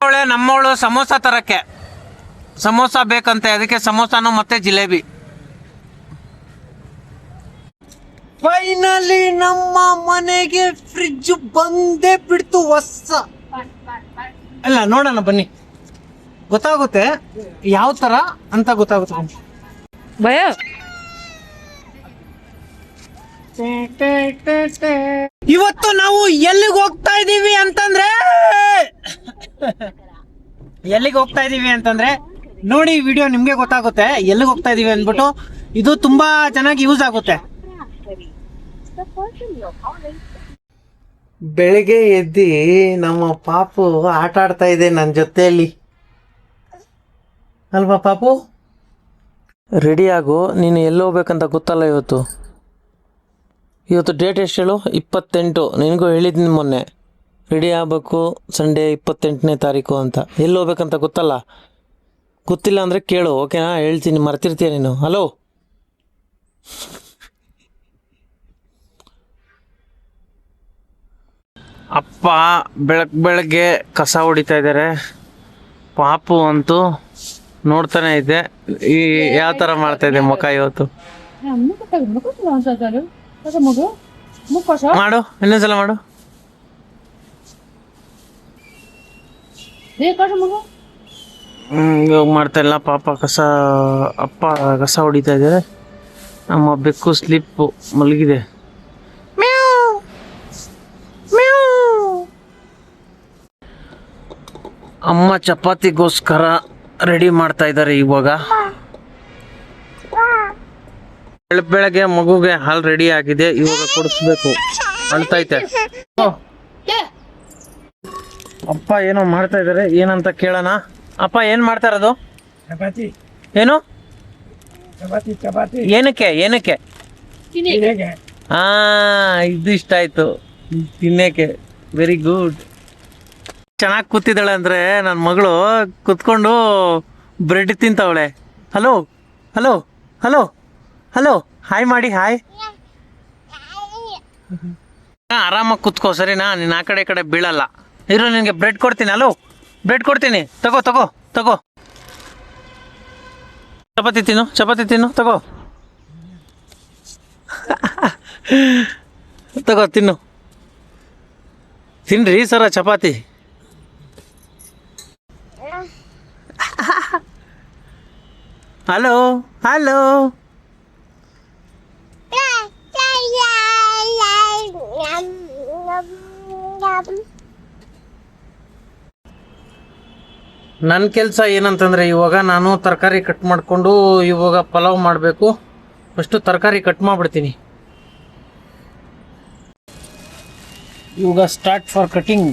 ಅವಳೆ ನಮ್ಮವಳು ಸಮೋಸ ತರಕ್ಕೆ ಸಮೋಸ ಬೇಕಂತೆ, ಅದಕ್ಕೆ ಸಮೋಸಾನು ಮತ್ತೆ ಜಿಲೇಬಿ. ಫೈನಲಿ ನಮ್ಮ ಮನೆಗೆ ಫ್ರಿಜ್ ಬಂದೇ ಬಿಡ್ತು ಹೊಸ. ಅಲ್ಲ ನೋಡೋಣ ಬನ್ನಿ, ಗೊತ್ತಾಗುತ್ತೆ ಯಾವ ತರ ಅಂತ ಗೊತ್ತಾಗುತ್ತೆ. ಭಯ ಇವತ್ತು ನಾವು ಎಲ್ಲಿಗೆ ಹೋಗ್ತಾ ಇದೀವಿ ಅಂತಂದ್ರೆ ನೋಡಿ, ವಿಡಿಯೋ ನಿಮ್ಗೆ ಗೊತ್ತಾಗುತ್ತೆ ಎಲ್ಲಿಗೆ ಹೋಗ್ತಾ ಇದೀವಿ ಅಂದ್ಬಿಟ್ಟು. ಇದು ತುಂಬಾ ಚೆನ್ನಾಗಿ ಯೂಸ್ ಆಗುತ್ತೆ. ಬೆಳಿಗ್ಗೆ ಎದ್ದಿ ನಮ್ಮ ಪಾಪು ಆಟ ಆಡ್ತಾ ಇದೆ ನನ್ನ ಜೊತೆಯಲ್ಲಿ, ಅಲ್ವಾ ಪಾಪು? ರೆಡಿ ಆಗು, ನೀನು ಎಲ್ಲಿ ಹೋಗ್ಬೇಕಂತ ಗೊತ್ತಲ್ಲ. ಇವತ್ತು ಡೇಟ್ ಎಷ್ಟು ಹೇಳು? 28. ನಿನಗೂ ಹೇಳಿದ್ದೀನಿ ಮೊನ್ನೆ, ರೆಡಿ ಆಗಬೇಕು ಸಂಡೇ 28ನೇ ತಾರೀಕು ಅಂತ. ಎಲ್ಲಿ ಹೋಗ್ಬೇಕಂತ ಗೊತ್ತಲ್ಲ? ಗೊತ್ತಿಲ್ಲ ಅಂದರೆ ಕೇಳು, ಓಕೆನಾ? ಹೇಳ್ತೀನಿ, ಮರ್ತಿರ್ತೀಯ ನೀನು. ಹಲೋ, ಅಪ್ಪ ಬೆಳಗ್ಗೆ ಕಸ ಹೊಡಿತಾ ಇದ್ದಾರೆ. ಪಾಪು ಅಂತೂ ನೋಡ್ತಾನೆ ಇದ್ದೆ ಈ ಯಾವ ಥರ ಮಾಡ್ತಾ ಇದೆ ಮುಖ ಇವತ್ತು. ಮಾಡು, ಇನ್ನೊಂದ್ಸಲ ಮಾಡು. ಇವಾಗ ಮಾಡ್ತಾ ಇಲ್ಲ ಪಾಪ. ಅಪ್ಪ ಕಸ ಹೊಡಿತಾ ಇದ್ದಾರೆ. ನಮ್ಮ ಬೆಕ್ಕು ಸ್ಲಿಪ್ಪು ಮಲಗಿದೆ. ಅಮ್ಮ ಚಪಾತಿಗೋಸ್ಕರ ರೆಡಿ ಮಾಡ್ತಾ ಇದ್ದಾರೆ ಇವಾಗ. ಬೆಳಗ್ಗೆ ಮಗುಗೆ ಹಾಲು ರೆಡಿ ಆಗಿದೆ, ಇವಾಗ ಕೊಡಿಸ್ಬೇಕು. ಅಳ್ತೈತೆ. ಅಪ್ಪ ಏನೋ ಮಾಡ್ತಾ ಇದಾರೆ, ಏನಂತ ಕೇಳೋಣ. ಅಪ್ಪ ಏನ್ ಮಾಡ್ತಾ ಇರೋದು? ಚಪಾತಿ. ಏನು ಚಪಾತಿ? ಏನಕ್ಕೆ? ಹಾ, ಇದು ಇಷ್ಟ ಆಯ್ತು ತಿನ್ನಕ್ಕೆ. Very good. ಚೆನ್ನಾಗಿ ಕೂತಿದ್ದಾಳೆ ಅಂದ್ರೆ ನನ್ನ ಮಗಳು ಕುತ್ಕೊಂಡು ಬ್ರೆಡ್ ತಿಂತವಳೆ. Hello hello hello hello, hi ಮಾಡಿ. ಹಾಯ್. ಆರಾಮಾಗಿ ಕುತ್ಕೋ, ಸರಿನಾ? ನೀನು ಆ ಕಡೆ ಬೀಳಲ್ಲ. ಇರು, ನಿನಗೆ ಬ್ರೆಡ್ ಕೊಡ್ತೀನಿ. ಹಲೋ, ಬ್ರೆಡ್ ಕೊಡ್ತೀನಿ. ತಗೋ. ಚಪಾತಿ ತಿನ್ನು. ತಗೋ ತಿನ್ನು. ತಿನ್ರಿ ಸರ ಚಪಾತಿ. ಹಲೋ ನನ್ನ ಕೆಲಸ ಏನಂತಂದರೆ, ಇವಾಗ ನಾನು ತರಕಾರಿ ಕಟ್ ಮಾಡಿಕೊಂಡು ಇವಾಗ ಪಲಾವ್ ಮಾಡಬೇಕು. ಫಸ್ಟು ತರಕಾರಿ ಕಟ್ ಮಾಡಿಬಿಡ್ತೀನಿ. ಇವಾಗ ಸ್ಟಾರ್ಟ್ ಫಾರ್ ಕಟಿಂಗ್.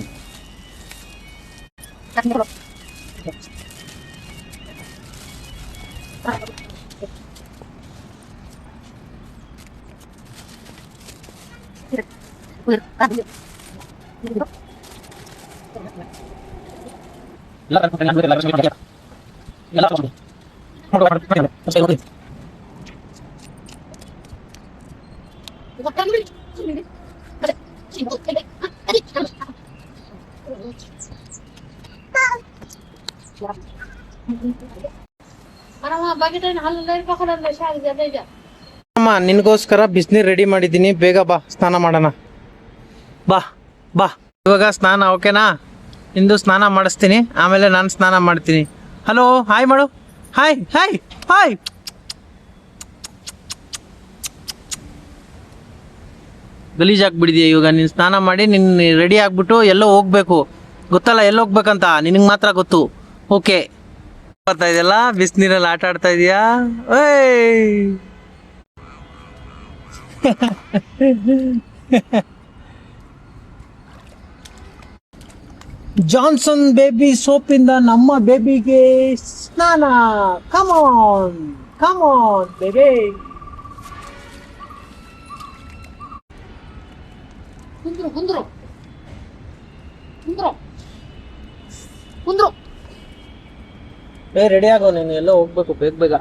ಅಮ್ಮ, ನಿನಗೋಸ್ಕರ ಬಿಸಿನೀರು ರೆಡಿ ಮಾಡಿದ್ದೀನಿ. ಬೇಗ ಬಾ, ಸ್ನಾನ ಮಾಡೋಣ. ಬಾ. ಇವಾಗ ಸ್ನಾನ, ಓಕೆನಾ? ಇಂದು ಸ್ನಾನ ಮಾಡಿಸ್ತೀನಿ, ಆಮೇಲೆ ನಾನು ಸ್ನಾನ ಮಾಡ್ತೀನಿ. ಹಲೋ, ಹಾಯ್ ಮಾಡು. ಹಾಯ್. ಗಲೀಜಾಗ್ಬಿಡಿದೆಯಾ? ಇವಾಗ ನೀನು ಸ್ನಾನ ಮಾಡಿ ನಿನ್ನ ರೆಡಿ ಆಗಿಬಿಟ್ಟು ಎಲ್ಲೋ ಹೋಗ್ಬೇಕು. ಗೊತ್ತಲ್ಲ ಎಲ್ಲಿ ಹೋಗ್ಬೇಕಂತ? ನಿನಗೆ ಮಾತ್ರ ಗೊತ್ತು. ಓಕೆ, ಬರ್ತಾ ಇದೆಯಲ್ಲ, ಬಿಸಿನೀರಲ್ಲಿ ಆಟ ಆಡ್ತಾ ಇದೆಯಾ? ಜಾನ್ಸನ್ ಬೇಬಿ ಸೋಪಿಂದ ನಮ್ಮ ಬೇಬಿಗೆ ಸ್ನಾನ. Come on baby. ಕುಂದ್ರು. ರೆಡಿ ಆಗೋ, ನೀನು ಎಲ್ಲೋ ಹೋಗ್ಬೇಕು. ಬೇಗ.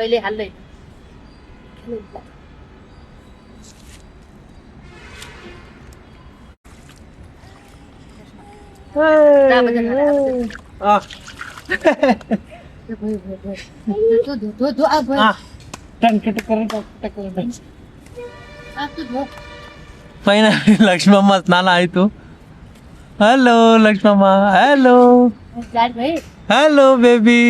ಇಲ್ಲಿ ಅಲ್ಲೇ ಫೈನಲಿ ಲಕ್ಷ್ಮಮ್ಮ ಸ್ನಾನ ಆಯ್ತು. Hello Lakshmamma, hello hello baby.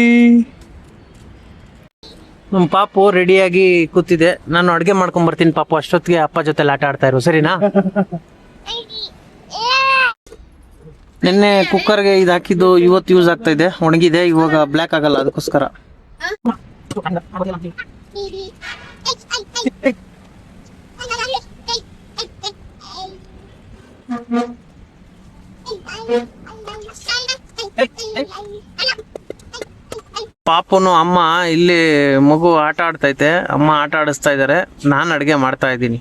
ನಮ್ಮ ಪಾಪು ರೆಡಿಯಾಗಿ ಕೂತಿದೆ. ನಾನು ಅಡುಗೆ ಮಾಡ್ಕೊಂಡ್ ಬರ್ತೀನಿ ಪಾಪು, ಅಷ್ಟೊತ್ತಿಗೆ ಅಪ್ಪ ಜೊತೆ ಆಟ ಆಡ್ತಾ ಇರು, ಸರಿನಾ? ನಿನ್ನೆ ಕುಕ್ಕರ್ಗೆ ಇದು ಹಾಕಿದ್ದು ಇವತ್ತು ಯೂಸ್ ಆಗ್ತಾ ಇದೆ, ಒಣಗಿದೆ, ಇವಾಗ ಬ್ಲ್ಯಾಕ್ ಆಗಲ್ಲ, ಅದಕ್ಕೋಸ್ಕರ. ಪಾಪುನು ಅಮ್ಮ ಇಲ್ಲಿ ಮಗು ಆಟ ಆಡ್ತೈತೆ, ಅಮ್ಮ ಆಟ ಆಡಿಸ್ತಾ ಇದಾರೆ, ನಾನು ಅಡುಗೆ ಮಾಡ್ತಾ ಇದ್ದೀನಿ.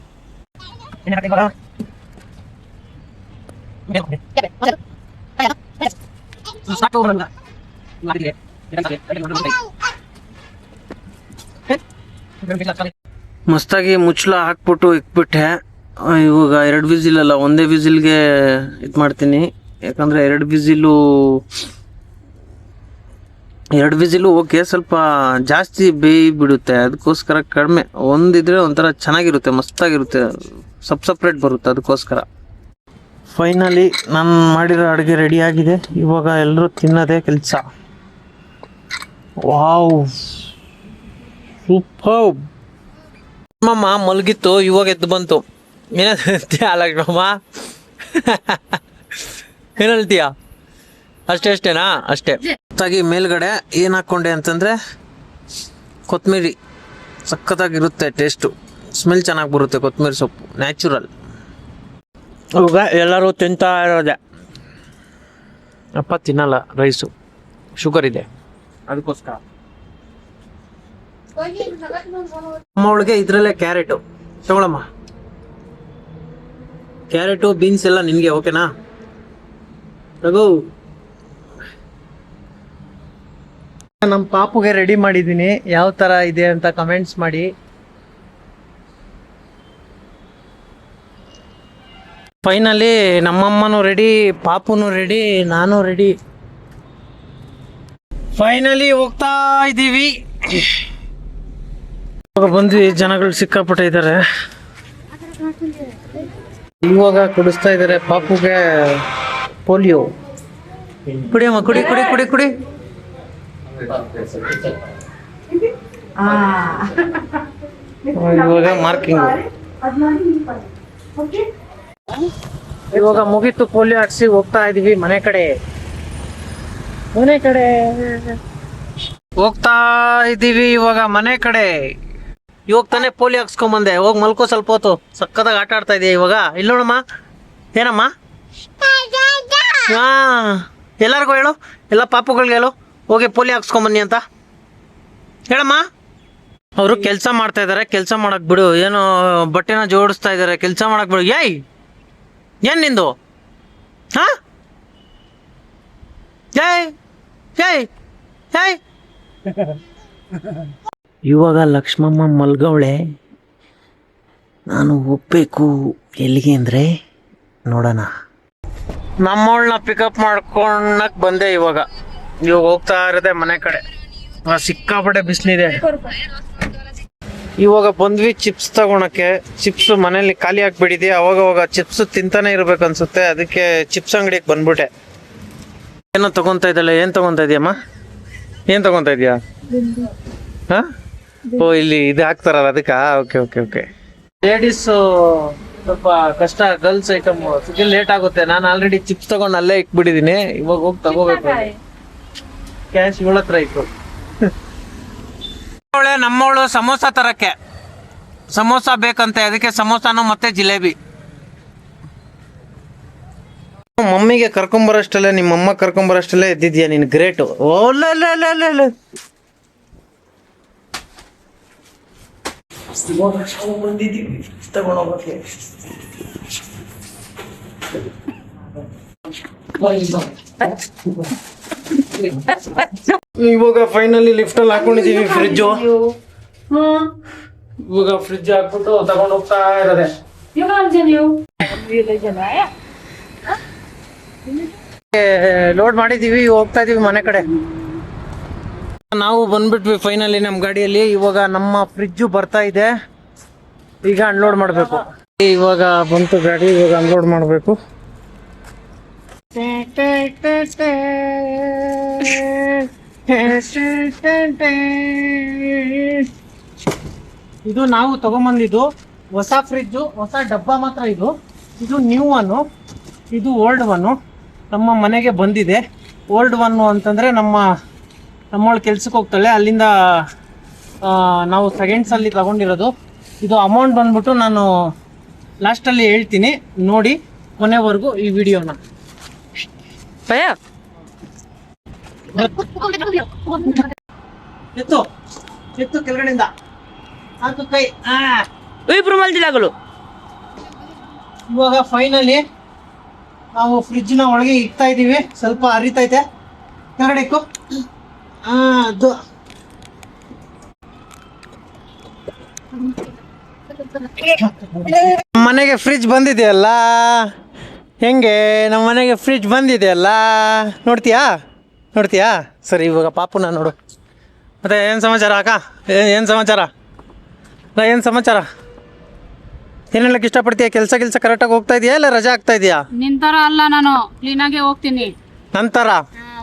ಮಸ್ತಾಗಿ ಮುಚ್ಚಳ ಹಾಕ್ಬಿಟ್ಟು ಇಕ್ಬಿಟ್ಟೆ. ಇವಾಗ 2 ವಿಸಿಲ್ ಅಲ್ಲ, ಒಂದೇ ವಿಸಿಲ್ಗೆ ಇದು ಮಾಡ್ತೀನಿ, ಯಾಕಂದ್ರೆ 2 ವಿಸಿಲು ಓಕೆ, ಸ್ವಲ್ಪ ಜಾಸ್ತಿ ಬೇಯಿ ಬಿಡುತ್ತೆ, ಅದಕ್ಕೋಸ್ಕರ ಕಡಿಮೆ. ಒಂದಿದ್ರೆ ಒಂಥರ ಚೆನ್ನಾಗಿರುತ್ತೆ, ಮಸ್ತಾಗಿರುತ್ತೆ, ಸಪ್ರೇಟ್ ಬರುತ್ತೆ, ಅದಕ್ಕೋಸ್ಕರ. ಫೈನಲಿ ನಾನು ಮಾಡಿರೋ ಅಡುಗೆ ರೆಡಿ ಆಗಿದೆ. ಇವಾಗ ಎಲ್ಲರೂ ತಿನ್ನೋದೇ ಕೆಲಸ. Wow, super. ಅಮ್ಮಮ್ಮ ಮಲಗಿತ್ತು, ಇವಾಗ ಎದ್ದು ಬಂತು. ಏನಂತೀಯ ಲಕ್ಷ್ಮಮ್ಮ? ಏನು ಹೇಳ್ತೀಯ? ಅಷ್ಟೇನಾ? ಅಷ್ಟೇ. ಹೊತ್ತಾಗಿ ಮೇಲ್ಗಡೆ ಏನು ಹಾಕ್ಕೊಂಡೆ ಅಂತಂದರೆ ಕೊತ್ತಂಬರಿ, ಸಖತ್ತಾಗಿರುತ್ತೆ ಟೇಸ್ಟು, ಸ್ಮೆಲ್ ಚೆನ್ನಾಗಿ ಬರುತ್ತೆ, ಕೊತ್ತಂಬರಿ ಸೊಪ್ಪು ನ್ಯಾಚುರಲ್. ಇವಾಗ ಎಲ್ಲರೂ ತಿಂತಾ ಇರೋದೆ. ಅಪ್ಪ ತಿನ್ನಲ್ಲ ರೈಸು, ಶುಗರ್ ಇದೆ, ಅದಕ್ಕೋಸ್ಕರ. ಅಮ್ಮ ಅವಳಿಗೆ ಇದರಲ್ಲೇ ಕ್ಯಾರೆಟು ತಗೊಳಮ್ಮ, ಕ್ಯಾರೆಟು ಬೀನ್ಸ್ ಎಲ್ಲ ನಿನಗೆ, ಓಕೆನಾ? ರಘು, ನಮ್ಮ ಪಾಪುಗೆ ರೆಡಿ ಮಾಡಿದ್ದೀನಿ, ಯಾವ ಥರ ಇದೆ ಅಂತ ಕಮೆಂಟ್ಸ್ ಮಾಡಿ. ಫೈನಲಿ ನಮ್ಮಮ್ಮನೂ ರೆಡಿ, ಪಾಪುನು ರೆಡಿ, ನಾನು ರೆಡಿ. ಫೈನಲಿ ಹೋಗ್ತಾ ಇದ್ದೀವಿ. ಬಂದ್ವಿ, ಜನಗಳು ಸಿಕ್ಕಾಪಟ್ಟೆ ಇದ್ದಾರೆ. ಇವಾಗ ಕುಡಿಸ್ತಾ ಇದ್ದಾರೆ ಪಾಪುಗೆ ಪೋಲಿಯೋ. ಕುಡಿಯಮ್ಮ, ಕುಡಿ ಕುಡಿ ಕುಡಿ ಕುಡಿ. ಇವಾಗ ಮಾರ್ಕಿಂಗ್. ಇವಾಗ ಮುಗೀತು ಪೋಲಿಯೋ ಹಾಕ್ಸಿ ಹೋಗ್ತಾ ಇದೀವಿ ಮನೆ ಕಡೆ ಹೋಗ್ತಾ ಇದ್ದೀವಿ ಇವಾಗ ಮನೆ ಕಡೆ. ಇವಾಗ ತಾನೇ ಪೋಲಿಯೋ ಹಾಕ್ಸ್ಕೊಂಬಂದೆ, ಹೋಗಿ ಮಲ್ಕೋ ಸ್ವಲ್ಪ ಹೊತ್ತು. ಸಕ್ಕತ್ತಾಗಿ ಆಟ ಆಡ್ತಾ ಇದೆಯಾ ಇವಾಗ. ಇಲ್ಲಿ ನೋಡಮ್ಮ, ಏನಮ್ಮ? ಹಾ, ಎಲ್ಲರಿಗೂ ಹೇಳು, ಎಲ್ಲ ಪಾಪುಗಳಿಗೆ ಹೇಳು, ಹೋಗಿ ಪೋಲಿಯೋ ಹಾಕ್ಸ್ಕೊಂಬನ್ನಿ ಅಂತ ಹೇಳಮ್ಮ. ಅವರು ಕೆಲಸ ಮಾಡ್ತಾ ಇದಾರೆ, ಕೆಲಸ ಮಾಡಕ್ ಬಿಡು. ಏನೋ ಬಟ್ಟೆನ ಜೋಡಿಸ್ತಾ ಇದಾರೆ, ಕೆಲಸ ಮಾಡಕ್ ಬಿಡು. ಏನ್ ನಿಂದು? ಹಾ, ಇವಾಗ ಲಕ್ಷ್ಮಮ್ಮ ಮಲ್ಗವಳೆ. ನಾನು ಹೋಗ್ಬೇಕು. ಎಲ್ಲಿಗೆ ಅಂದ್ರೆ ನೋಡೋಣ. ನಮ್ಮವಳನ್ನ ಪಿಕಪ್ ಮಾಡ್ಕೊಂಡಕ್ ಬಂದೆ. ಇವಾಗ ಹೋಗ್ತಾ ಇರೋದೆ ಮನೆ ಕಡೆ. ಸಿಕ್ಕಾಪಟ್ಟೆ ಬಿಸಿಲಿದೆ. ಇವಾಗ ಬಂದ್ವಿ ಚಿಪ್ಸ್ ತಗೊಳಕ್ಕೆ. ಚಿಪ್ಸ್ ಮನೇಲಿ ಖಾಲಿ ಆಗ್ಬಿಟ್ಟಿದೆ. ಅವಾಗ ಚಿಪ್ಸ್ ತಿಂತಾನೆ ಇರ್ಬೇಕು ಅನ್ಸುತ್ತೆ, ಅದಕ್ಕೆ ಚಿಪ್ಸ್ ಅಂಗಡಿಗೆ ಬಂದ್ಬಿಟ್ಟೆ. ಏನೋ ತಗೊಂತ ಇದ್ದಲ್ಲ, ಏನ್ ತಗೊಂತ ಇದೀಯಮ್ಮ? ಏನ್ ತಗೊಂತ ಇದೀಯಾ? ಹಾ, ಓ ಇಲ್ಲಿ ಇದು ಹಾಕ್ತಾರಲ್ಲ ಅದಕ್ಕ. Okay okay okay. ಲೇಡೀಸ್ ಸ್ವಲ್ಪ ಕಷ್ಟ, ಗರ್ಲ್ಸ್ ಐಟಮ್ ಸಿಗಲ್ ಲೇಟ್ ಆಗುತ್ತೆ. ನಾನು ಆಲ್ರೆಡಿ ಚಿಪ್ಸ್ ತಗೊಂಡು ಅಲ್ಲೇ ಇಕ್ಬಿಟ್ಟಿದೀನಿ. ಇವಾಗ ಹೋಗಿ ತಗೋಬೇಕು. ಕ್ಯಾಶ್ ಇವಳ ಹತ್ರ ಇತ್ತು. ನಮ್ಮವಳು ಸಮೋಸ ತರಕ್ಕೆ, ಸಮೋಸ ಬೇಕಂತೆ, ಅದಕ್ಕೆ ಸಮೋಸಾನು ಮತ್ತೆ ಜಿಲೇಬಿ. ಮಮ್ಮಿಗೆ ಕರ್ಕೊಂಬರಷ್ಟಲ್ಲೇ, ನಿಮ್ಮಮ್ಮ ಕರ್ಕೊಂಬರಷ್ಟಲ್ಲೇ ಎದ್ದಿದ್ಯಾ ನೀನು, ಗ್ರೇಟು. ಓಲ್ಲ ಬಂದಿದ್ದೀವಿ ತಗೊಂಡೋಗಕ್ಕೆ. ಇವಾಗ ಫೈನಲಿ ಲಿಫ್ಟಲ್ಲಿ ಹಾಕೊಂಡಿದ್ದೀವಿ ಫ್ರಿಜ್ಜು. ಇವಾಗ ಫ್ರಿಜ್ ಹಾಕ್ಬಿಟ್ಟು ತಗೊಂಡು ಹೋಗ್ತಾ ಇರೋದೆ. ಲೋಡ್ ಮಾಡಿದೀವಿ, ಹೋಗ್ತಾ ಇದೀವಿ ಮನೆ ಕಡೆ. ನಾವು ಬಂದ್ಬಿಟ್ವಿ ಫೈನಲಿ ನಮ್ಮ ಗಾಡಿಯಲ್ಲಿ. ಇವಾಗ ನಮ್ಮ ಫ್ರಿಜ್ಜು ಬರ್ತಾ ಇದೆ, ಈಗ ಅನ್ಲೋಡ್ ಮಾಡಬೇಕು. ಇವಾಗ ಬಂತು ಗಾಡಿ, ಇವಾಗ ಅನ್ಲೋಡ್ ಮಾಡಬೇಕು. ಇದು ನಾವು ತಗೊಂಬಂದಿದ್ದು ಹೊಸ ಫ್ರಿಜ್ಜು, ಹೊಸ ಡಬ್ಬ ಮಾತ್ರ ಇದು. ಇದು ನ್ಯೂ ಒನ್ನು, ಇದು ಓಲ್ಡ್ ಒನ್ನು. ನಮ್ಮ ಮನೆಗೆ ಬಂದಿದೆ. ಓಲ್ಡ್ ಒನ್ನು ಅಂತಂದರೆ ನಮ್ಮವಳು ಕೆಲ್ಸಕ್ಕೆ ಹೋಗ್ತಾಳೆ, ಅಲ್ಲಿಂದ ನಾವು ಸೆಕೆಂಡ್ಸಲ್ಲಿ ತಗೊಂಡಿರೋದು. ಇದು ಅಮೌಂಟ್ ಬಂದ್ಬಿಟ್ಟು ನಾನು ಲಾಸ್ಟಲ್ಲಿ ಹೇಳ್ತೀನಿ, ನೋಡಿ ಕೊನೆವರೆಗೂ ಈ ವಿಡಿಯೋನ. ಎತ್ತು ಎತ್ತು ಕೆಳಗಡೆಯಿಂದ ಹಾಕು ಕೈ. ಇವಾಗ ಫೈನಲಿ ನಾವು ಫ್ರಿಜ್ನ ಒಳಗೆ ಇಡ್ತಾ ಇದೀವಿ. ಸ್ವಲ್ಪ ಹರಿತೈತೆ, ಕೆಳಗಡೆ ಇಕ್ಕು. ಅದು ಮನೆಗೆ ಫ್ರಿಜ್ ಬಂದಿದೆಯಲ್ಲ, ಹೆಂಗೆ ನಮ್ಮ ಮನೆಗೆ ಫ್ರಿಜ್ ಬಂದಿದೆಯಲ್ಲ, ನೋಡ್ತೀಯಾ? ಸರಿ, ಇವಾಗ ಪಾಪುನ ನೋಡು. ಮತ್ತೆ ಏನು ಸಮಾಚಾರ ಅಕ್ಕ? ಏನು ಸಮಾಚಾರ? ಏನ್ ಹೇಳಕ್ ಇಷ್ಟಪಡ್ತೀಯ? ಕೆಲಸ ಕರೆಕ್ಟಾಗಿ ಹೋಗ್ತಾ ಇದೆಯಾ ಇಲ್ಲ ರಜಾ ಆಗ್ತಾ ಇದೆಯಾ? ನಿಂತರ ಅಲ್ಲ, ನಾನು ಕ್ಲೀನ್ ಆಗಿ ಹೋಗ್ತೀನಿ. ನಂತರ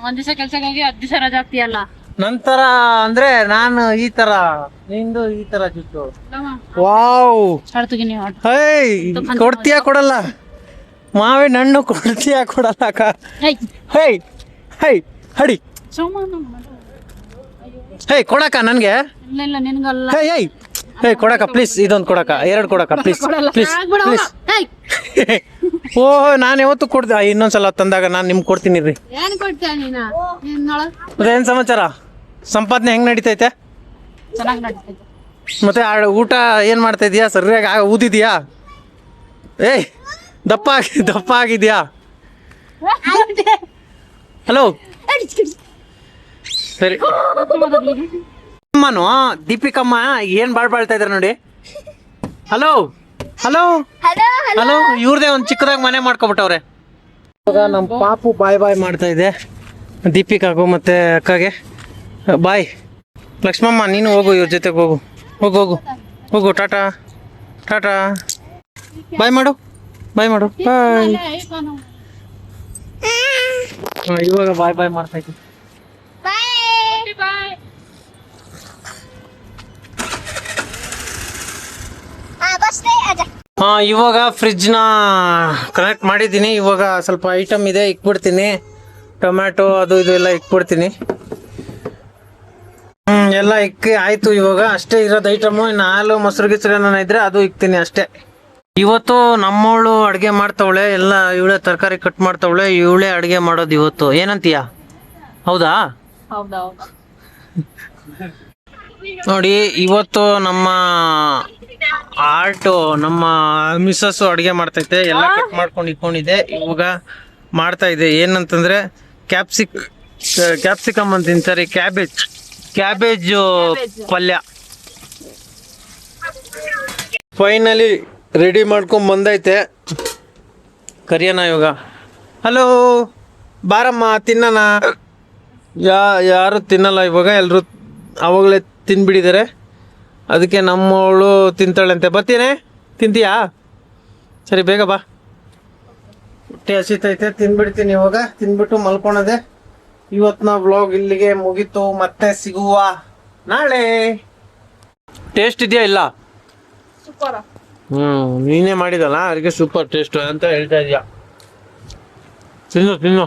ಒಂದ್ ದಿವಸ ಕೆಲ್ಸಕ್ಕೆ ಹೋಗಿ 10 ದಿವಸ ರಜಾ ಆಗ್ತೀಯಲ್ಲ. ನಂತರ ಅಂದ್ರೆ ನಾನು ಈ ತರ, ನಿಂದು ಈ ತರ ಜುಟ್ಟು. ವಾವ್, ಕೊಡ್ತೀಯಾ ಕೊಡಲ್ಲ? ಮಾವಿನ ಹಣ್ಣು ಕೊಡ್ತೀಯಾ ಕೊಡಲ್ಲ ಅಕ್ಕ? ಹೇ ಹಡಿ, ಹೇ ಕೊಡಕ್ಕ ನನ್ಗೆ. ಇಲ್ಲ ನಿನ್ಗಲ್ಲ. ಹೇ ಕೊಡಕ್ಕ ಪ್ಲೀಸ್, ಇದೊಂದು ಕೊಡಕ್ಕ, 2 ಕೊಡಕ್ಕ ಪ್ಲೀಸ್. ಓಹ್, ನಾನು ಯಾವತ್ತು ಕೊಡ್ತೀನಿ. ಇನ್ನೊಂದ್ಸಲ ತಂದಾಗ ನಾನು ನಿಮ್ಗೆ ಕೊಡ್ತೀನಿ ರೀ. ಏನ್ ಕೊಡ್ತೀಯ ನೀನು? ಏನ್ ಸಮಾಚಾರ? ಸಂಪಾದನೆ ಹೆಂಗ್ ನಡೀತೈತೆ? ಚೆನ್ನಾಗಿ ನಡೀತೈತೆ. ಮತ್ತೆ ಊಟ ಏನ್ ಮಾಡ್ತಾ ಇದೀಯಾ? ಸರಿಯಾಗಿ ಊದಿದ್ಯಾ? ಏಯ್, ದಪ್ಪ ಆಗಿದ್ಯಾ? ಹಲೋ, ಸರಿ. ಅಮ್ಮನು ದೀಪಿಕಮ್ಮ ಏನ್ ಬಾಳ್ತಾ ಇದಾರೆ ನೋಡಿ. ಹಲೋ, ಇವ್ರದೇ ಒಂದು ಚಿಕ್ಕದಾಗಿ ಮನೆ ಮಾಡ್ಕೊಬಿಟ್ಟವ್ರೆ. ಇವಾಗ ನಮ್ಮ ಪಾಪು ಬಾಯ್ ಮಾಡ್ತಾ ಇದೆ ದೀಪಿಕಾಗೂ ಮತ್ತೆ ಅಕ್ಕಗೆ. ಬಾಯ್. ಲಕ್ಷ್ಮಮ್ಮ, ನೀನು ಹೋಗು, ಇವ್ರ ಜೊತೆಗೆ ಹೋಗು. ಟಾಟಾ. ಬಾಯ್ ಮಾಡು. ಬಾಯ್. ಇವಾಗ ಬಾಯ್ ಮಾಡ್ತಾ ಇದ್ದೀನಿ. ಇವಾಗ ಫ್ರಿಜ್ನ ಕನೆಕ್ಟ್ ಮಾಡಿದ್ದೀನಿ. ಇವಾಗ ಸ್ವಲ್ಪ ಐಟಮ್ ಇದೆ, ಇಕ್ಬಿಡ್ತೀನಿ. ಟೊಮ್ಯಾಟೊ ಅದು ಇದು ಎಲ್ಲ ಇಕ್ಬಿಡ್ತೀನಿ. ಎಲ್ಲ ಇಕ್ಕಿ ಆಯ್ತು. ಇವಾಗ ಅಷ್ಟೇ ಇರೋದು ಐಟಮು. ಇನ್ನು ಹಾಲು ಮೊಸರು ಗಿಸರು ಏನಾನ ಇದ್ರೆ ಅದು ಇಕ್ತೀನಿ ಅಷ್ಟೇ. ಇವತ್ತು ನಮ್ಮವಳು ಅಡುಗೆ ಮಾಡ್ತಾವಳೆ, ಎಲ್ಲ ಇವಳೇ ತರಕಾರಿ ಕಟ್ ಮಾಡ್ತಾವಳೆ, ಇವಳೇ ಅಡುಗೆ ಮಾಡೋದು ಇವತ್ತು. ಏನಂತೀಯ? ಹೌದಾ? ನೋಡಿ, ಇವತ್ತು ನಮ್ಮ ನಮ್ಮ ಮಿಸ್ಸಸ್ ಅಡುಗೆ ಮಾಡ್ತೈತೆ. ಎಲ್ಲ ಕಟ್ ಮಾಡ್ಕೊಂಡು ಇಟ್ಕೊಂಡಿದೆ. ಇವಾಗ ಮಾಡ್ತಾ ಇದೆ. ಏನಂತಂದ್ರೆ ಕ್ಯಾಪ್ಸಿಕಮ್ ಅಂತ ತಿಂತಾರೆ, ಕ್ಯಾಬೇಜ್ ಪಲ್ಯ. ಫೈನಲಿ ರೆಡಿ ಮಾಡ್ಕೊಂಡ್ ಬಂದೈತೆ. ಕರಿಯನ ಇವಾಗ. ಹಲೋ, ಬಾರಮ್ಮ ತಿನ್ನೋಣ. ಯಾರು ತಿನ್ನಲ್ಲ ಇವಾಗ, ಎಲ್ಲರೂ ಅವಾಗಲೇ ತಿನ್ಬಿಟ್ಟಿದ್ದಾರೆ. ಅದಕ್ಕೆ ನಮ್ಮವಳು ತಿಂತಾಳಂತೆ. ಬರ್ತೀನಿ, ತಿಂತೀಯಾ? ಸರಿ, ಬೇಗ ಬಾ. ಹೊಟ್ಟೆ ಹಸಿತೈತೆ, ತಿನ್ಬಿಡ್ತೀನಿ ಇವಾಗ. ತಿನ್ಬಿಟ್ಟು ಮಲ್ಕೊಳದೆ. ಇವತ್ತಿನ ವ್ಲಾಗ್ ಇಲ್ಲಿಗೆ ಮುಗೀತು. ಮತ್ತೆ ಸಿಗುವ ನಾಳೆ. ಟೇಸ್ಟ್ ಇದೆಯಾ ಇಲ್ಲ? ನೀನೇ ಮಾಡಿದಲ್ಲ, ಅದಕ್ಕೆ ಸೂಪರ್ ಟೇಸ್ಟ್ ಅಂತ ಹೇಳ್ತಾ ಇದೀಯ. ತಿನ್ನು